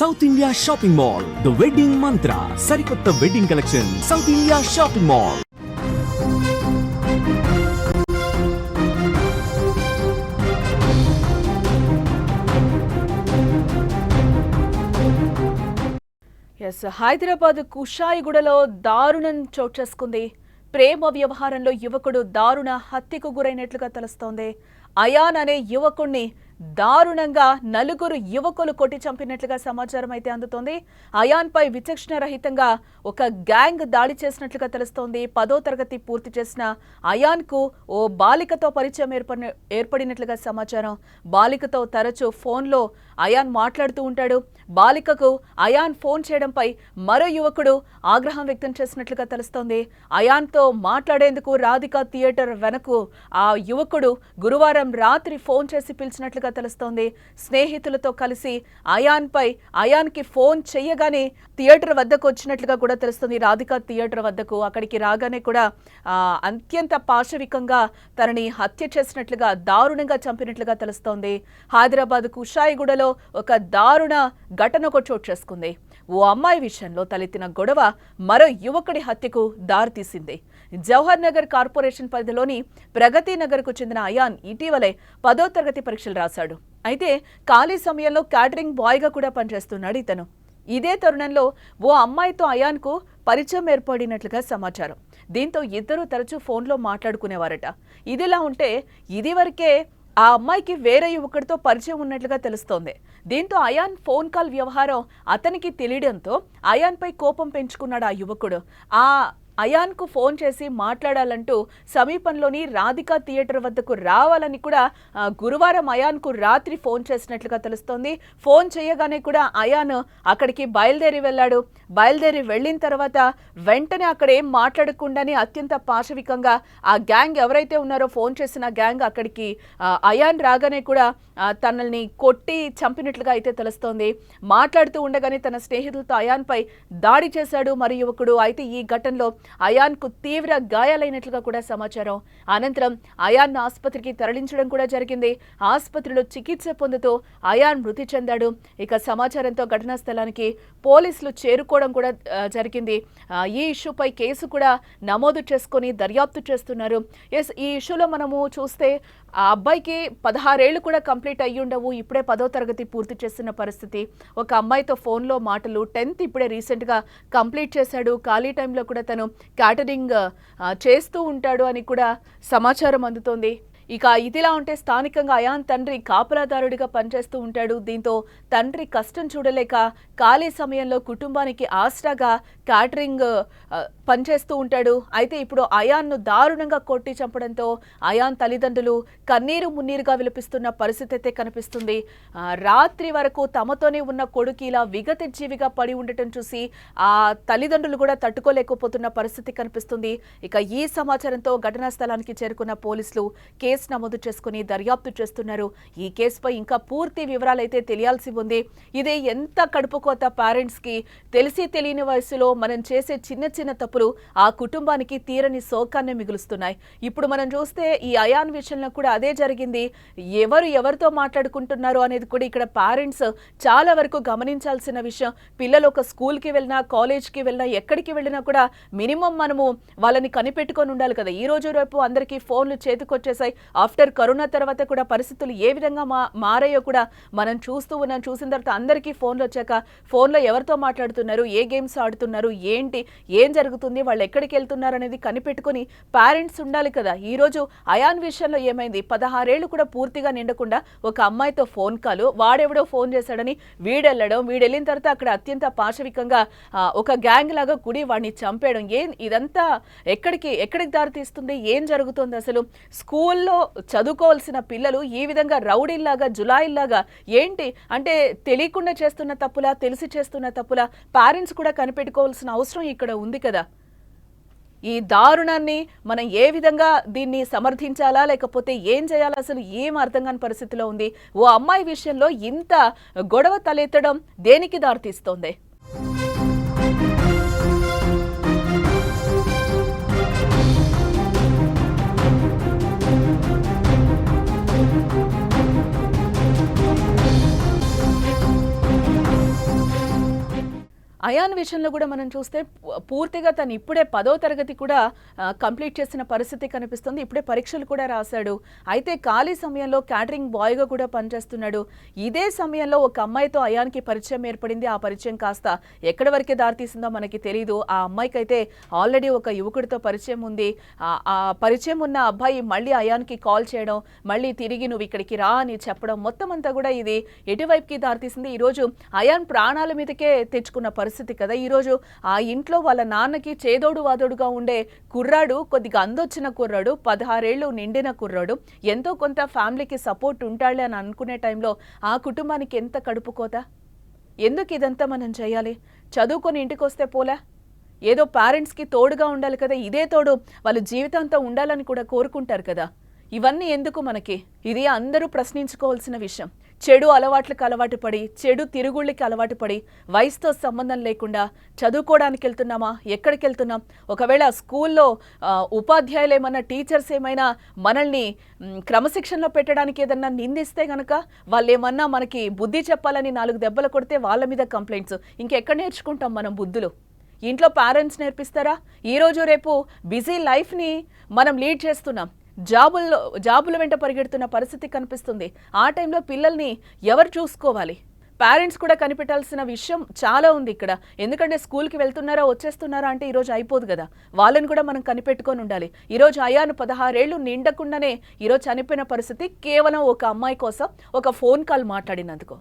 South India shopping mall, the wedding mantra, సరికొత్త wedding collection, south India shopping mall. Hyderabad కుషాయిగూడలో దారుణం చోటు చేసుకుంది. ప్రేమ వ్యవహారంలో యువకుడు దారుణ హత్యకు గురైనట్లుగా తెలుస్తోంది. అయాన్ అనే యువకుణ్ణి దారుణంగా నలుగురు యువకులు కొట్టి చంపినట్లుగా సమాచారం అయితే అందుతోంది. అయాన్ పై విచక్షణ రహితంగా ఒక గ్యాంగ్ దాడి చేసినట్లుగా తెలుస్తోంది. 10వ తరగతి పూర్తి చేసిన అయాన్ కు ఓ బాలికతో పరిచయం ఏర్పడినట్లుగా సమాచారం. బాలికతో తరచూ ఫోన్లో అయాన్ మాట్లాడుతూ ఉంటాడు. బాలికకు అయాన్ ఫోన్ చేయడంపై మరో యువకుడు ఆగ్రహం వ్యక్తం చేసినట్లుగా తెలుస్తోంది. అయాన్తో మాట్లాడేందుకు రాధికా థియేటర్ వెనకు ఆ యువకుడు గురువారం రాత్రి ఫోన్ చేసి పిలిచినట్లుగా తెలుస్తోంది. స్నేహితులతో కలిసి అయాన్కి ఫోన్ చేయగానే థియేటర్ వద్దకు వచ్చినట్లుగా కూడా తెలుస్తుంది. రాధికా థియేటర్ వద్దకు అక్కడికి రాగానే కూడా అత్యంత పాశవికంగా తనని హత్య చేసినట్లుగా దారుణంగా చంపినట్లుగా తెలుస్తోంది. హైదరాబాద్ కుషాయిగూడలో ఒక దారుణ ఘటన చోటు చేసుకుంది. ఓ అమ్మాయి విషయంలో తలెత్తిన గొడవ మరో యువకుడి హత్యకు దారితీసింది. జవహర్ నగర్ కార్పొరేషన్ పరిధిలోని ప్రగతి నగర్కు చెందిన అయాన్ ఇటీవలే 10వ తరగతి పరీక్షలు రాశాడు. అయితే ఖాళీ సమయంలో క్యాటరింగ్ బాయ్గా కూడా పనిచేస్తున్నాడు ఇతను. ఇదే తరుణంలో ఓ అమ్మాయితో అయాన్కు పరిచయం ఏర్పడినట్లుగా సమాచారం. దీంతో ఇద్దరు తరచూ ఫోన్లో మాట్లాడుకునేవారట. ఇదిలా ఉంటే ఇదివరకే ఆ అమ్మాయికి వేరే యువకుడితో పరిచయం ఉన్నట్లుగా తెలుస్తోంది. దీంతో అయాన్ ఫోన్ కాల్ వ్యవహారం అతనికి తెలియడంతో అయాన్పై కోపం పెంచుకున్నాడు ఆ యువకుడు. అయాన్కు ఫోన్ చేసి మాట్లాడాలంటూ సమీపంలోని రాధికా థియేటర్ వద్దకు రావాలని కూడా గురువారం అయాన్కు రాత్రి ఫోన్ చేసినట్లుగా తెలుస్తోంది. ఫోన్ చేయగానే కూడా అయాన్ అక్కడికి బయలుదేరి వెళ్ళిన తర్వాత వెంటనే అక్కడ ఏం మాట్లాడకుండానే అత్యంత పాశవికంగా ఆ గ్యాంగ్ ఎవరైతే ఉన్నారో ఫోన్ చేసిన గ్యాంగ్ అక్కడికి అయాన్ రాగానే కూడా తనల్ని కొట్టి చంపినట్లుగా అయితే తెలుస్తోంది. మాట్లాడుతూ ఉండగానే తన స్నేహితులతో అయాన్పై దాడి చేశాడు మరి యువకుడు. అయితే ఈ ఘటనలో అయాన్కు తీవ్ర గాయాలైనట్లుగా కూడా సమాచారం. అనంతరం అయాన్ ఆసుపత్రికి తరలించడం కూడా జరిగింది. ఆసుపత్రిలో చికిత్స పొందుతూ అయాన్ మృతి చెందాడు. ఇక సమాచారంతో ఘటనా స్థలానికి పోలీసులు చేరుకోవడం కూడా జరిగింది. ఈ ఇష్యూపై కేసు కూడా నమోదు చేసుకుని దర్యాప్తు చేస్తున్నారు. ఈ ఇష్యూలో మనము చూస్తే ఆ అబ్బాయికి 16 ఏళ్లు కూడా కంప్లీట్ అయ్యి ఉండవు. ఇప్పుడే 10వ తరగతి పూర్తి చేస్తున్న పరిస్థితి. ఒక అమ్మాయితో ఫోన్లో మాటలు, 10th ఇప్పుడే రీసెంట్గా కంప్లీట్ చేశాడు. ఖాళీ టైంలో కూడా తను క్యాటరింగ్ చేస్తూ ఉంటాడు అని కూడా సమాచారం అందుతోంది. ఇక ఇదిలా ఉంటే స్థానికంగా అయాన్ తండ్రి కాపలాదారుడిగా పనిచేస్తూ ఉంటాడు. దీంతో తండ్రి కష్టం చూడలేక ఖాళీ సమయంలో కుటుంబానికి ఆసరాగా క్యాటరింగ్ పనిచేస్తూ ఉంటాడు. అయితే ఇప్పుడు అయాన్ను దారుణంగా కొట్టి చంపడంతో అయాన్ తల్లిదండ్రులు కన్నీరు మున్నీరుగా విలపిస్తున్న పరిస్థితి అయితే కనిపిస్తుంది. రాత్రి వరకు తమతోనే ఉన్న కొడుకు ఇలా విగత జీవిగా పడి ఉండటం చూసి ఆ తల్లిదండ్రులు కూడా తట్టుకోలేకపోతున్న పరిస్థితి కనిపిస్తుంది. ఇక ఈ సమాచారంతో ఘటనా స్థలానికి చేరుకున్న పోలీసులు కేసు నమోదు చేసుకుని దర్యాప్తు చేస్తున్నారు. ఈ కేసుపై ఇంకా పూర్తి వివరాలైతే తెలియాల్సి ఉంది. ఇదే ఎంత కడుపుకోత పేరెంట్స్ కి. తెలిసి తెలియని వయసులో మనం చేసే చిన్న చిన్న తప్పులు ఆ కుటుంబానికి తీరని శోకాన్ని మిగులుస్తున్నాయి. ఇప్పుడు మనం చూస్తే ఈ అయాన్ విషయంలో కూడా అదే జరిగింది. ఎవరితో మాట్లాడుకుంటున్నారు అనేది కూడా ఇక్కడ పేరెంట్స్ చాలా వరకు గమనించాల్సిన విషయం. పిల్లలు ఒక స్కూల్కి వెళ్ళినా, కాలేజ్కి వెళ్ళినా, ఎక్కడికి వెళ్ళినా కూడా మినిమం మనము వాళ్ళని కనిపెట్టుకొని ఉండాలి కదా. ఈ రోజు రేపు అందరికీ ఫోన్లు చేతికొచ్చేసాయి. ఆఫ్టర్ కరోనా తర్వాత కూడా పరిస్థితులు ఏ విధంగా మారాయో కూడా మనం చూస్తూ ఉన్నాం. చూసిన తర్వాత అందరికీ ఫోన్లు వచ్చాక ఫోన్లో ఎవరితో మాట్లాడుతున్నారు, ఏ గేమ్స్ ఆడుతున్నారు, ఏం జరుగుతుంది, వాళ్ళు ఎక్కడికి వెళ్తున్నారు అనేది కనిపెట్టుకుని పేరెంట్స్ ఉండాలి కదా. ఈరోజు అయాన్ విషయంలో ఏమైంది, 16 ఏళ్లు కూడా పూర్తిగా నిండకుండా ఒక అమ్మాయితో ఫోన్ కాల్, వాడెవడో ఫోన్ చేశాడని వీడెళ్ళిన తర్వాత అక్కడ అత్యంత పాశవికంగా ఒక గ్యాంగ్ లాగా కుడి వాడిని చంపేయడం. ఇదంతా ఎక్కడికి దారితీస్తుంది, ఏం జరుగుతుంది అసలు? స్కూల్లో చదువుకోవాల్సిన పిల్లలు ఈ విధంగా రౌడీల్లాగా, జులాయిల్లాగా ఏంటి అంటే తెలియకుండా చేస్తున్న తప్పులా, తెలిసి చేస్తున్న తప్పులా పేరెంట్స్ కూడా కనిపెట్టుకోవాల్సిన అవసరం ఇక్కడ ఉంది కదా. ఈ దారుణాన్ని మనం ఏ విధంగా దీన్ని సమర్థించాలా, లేకపోతే ఏం చేయాలా, అసలు ఏం అర్థం కాని పరిస్థితిలో ఉంది. ఓ అమ్మాయి విషయంలో ఇంత గొడవ తలెత్తడం దేనికి దారితీస్తోంది? అయాన్ విషయంలో కూడా మనం చూస్తే పూర్తిగా తను ఇప్పుడే 10వ తరగతి కూడా కంప్లీట్ చేసిన పరిస్థితి కనిపిస్తుంది. ఇప్పుడే పరీక్షలు కూడా రాశాడు. అయితే ఖాళీ సమయంలో క్యాటరింగ్ బాయ్గా కూడా పనిచేస్తున్నాడు. ఇదే సమయంలో ఒక అమ్మాయితో అయాన్కి పరిచయం ఏర్పడింది. ఆ పరిచయం కాస్త ఎక్కడి వరకే దారితీసిందో మనకి తెలియదు. ఆ అమ్మాయికి అయితే ఆల్రెడీ ఒక యువకుడితో పరిచయం ఉంది. ఆ పరిచయం ఉన్న అబ్బాయి మళ్ళీ అయాన్కి కాల్ చేయడం, మళ్ళీ తిరిగి నువ్వు ఇక్కడికి రా అని చెప్పడం, మొత్తం అంతా కూడా ఇది ఎటువైపుకి దారితీసింది. ఈరోజు అయాన్ ప్రాణాల మీదకే తెచ్చుకున్న పరిస్థితి కదా. ఈరోజు ఆ ఇంట్లో వాళ్ళ నాన్నకి చేదోడు వాదోడుగా ఉండే కుర్రాడు, కొద్దిగా అందొచ్చిన కుర్రాడు, 16 ఏళ్ళు నిండిన కుర్రాడు, ఎంతో కొంత ఫ్యామిలీకి సపోర్ట్ ఉంటాడులే అని అనుకునే టైంలో ఆ కుటుంబానికి ఎంత కడుపుకోత. ఎందుకు ఇదంతా మనం చేయాలి? చదువుకొని ఇంటికి వస్తే పోలే, ఏదో పేరెంట్స్కి తోడుగా ఉండాలి కదా. ఇదే తోడు వాళ్ళు జీవితాంతం ఉండాలని కూడా కోరుకుంటారు కదా. ఇవన్నీ ఎందుకు మనకి? ఇది అందరూ ప్రశ్నించుకోవాల్సిన విషయం. చెడు అలవాట్లకు అలవాటు పడి, చెడు తిరుగుళ్ళకి అలవాటు పడి, వయసుతో సంబంధం లేకుండా చదువుకోవడానికి వెళ్తున్నామా, ఎక్కడికి వెళ్తున్నాం, ఒకవేళ స్కూల్లో ఉపాధ్యాయులు ఏమన్నా, టీచర్స్ ఏమైనా మనల్ని క్రమశిక్షణలో పెట్టడానికి ఏదన్నా నిందిస్తే గనక, వాళ్ళు ఏమన్నా మనకి బుద్ధి చెప్పాలని 4 దెబ్బలు కొడితే వాళ్ళ మీద కంప్లైంట్స్. ఇంకెక్కడ నేర్చుకుంటాం మనం బుద్ధులు? ఇంట్లో పేరెంట్స్ నేర్పిస్తారా? ఈరోజు రేపు బిజీ లైఫ్ని మనం లీడ్ చేస్తున్నాం. జాబుల వెంట పరిగెడుతున్న పరిస్థితి కనిపిస్తుంది. ఆ టైంలో పిల్లల్ని ఎవరు చూసుకోవాలి? పేరెంట్స్ కూడా కనిపెట్టాల్సిన విషయం చాలా ఉంది ఇక్కడ. ఎందుకంటే స్కూల్కి వెళ్తున్నారా, వచ్చేస్తున్నారా అంటే ఈరోజు అయిపోదు కదా. వాళ్ళని కూడా మనం కనిపెట్టుకొని ఉండాలి. ఈరోజు అయాన్ 16 ఏళ్ళు నిండకుండానే ఈరోజు చనిపోయిన పరిస్థితి కేవలం ఒక అమ్మాయి కోసం ఒక ఫోన్ కాల్ మాట్లాడినందుకు.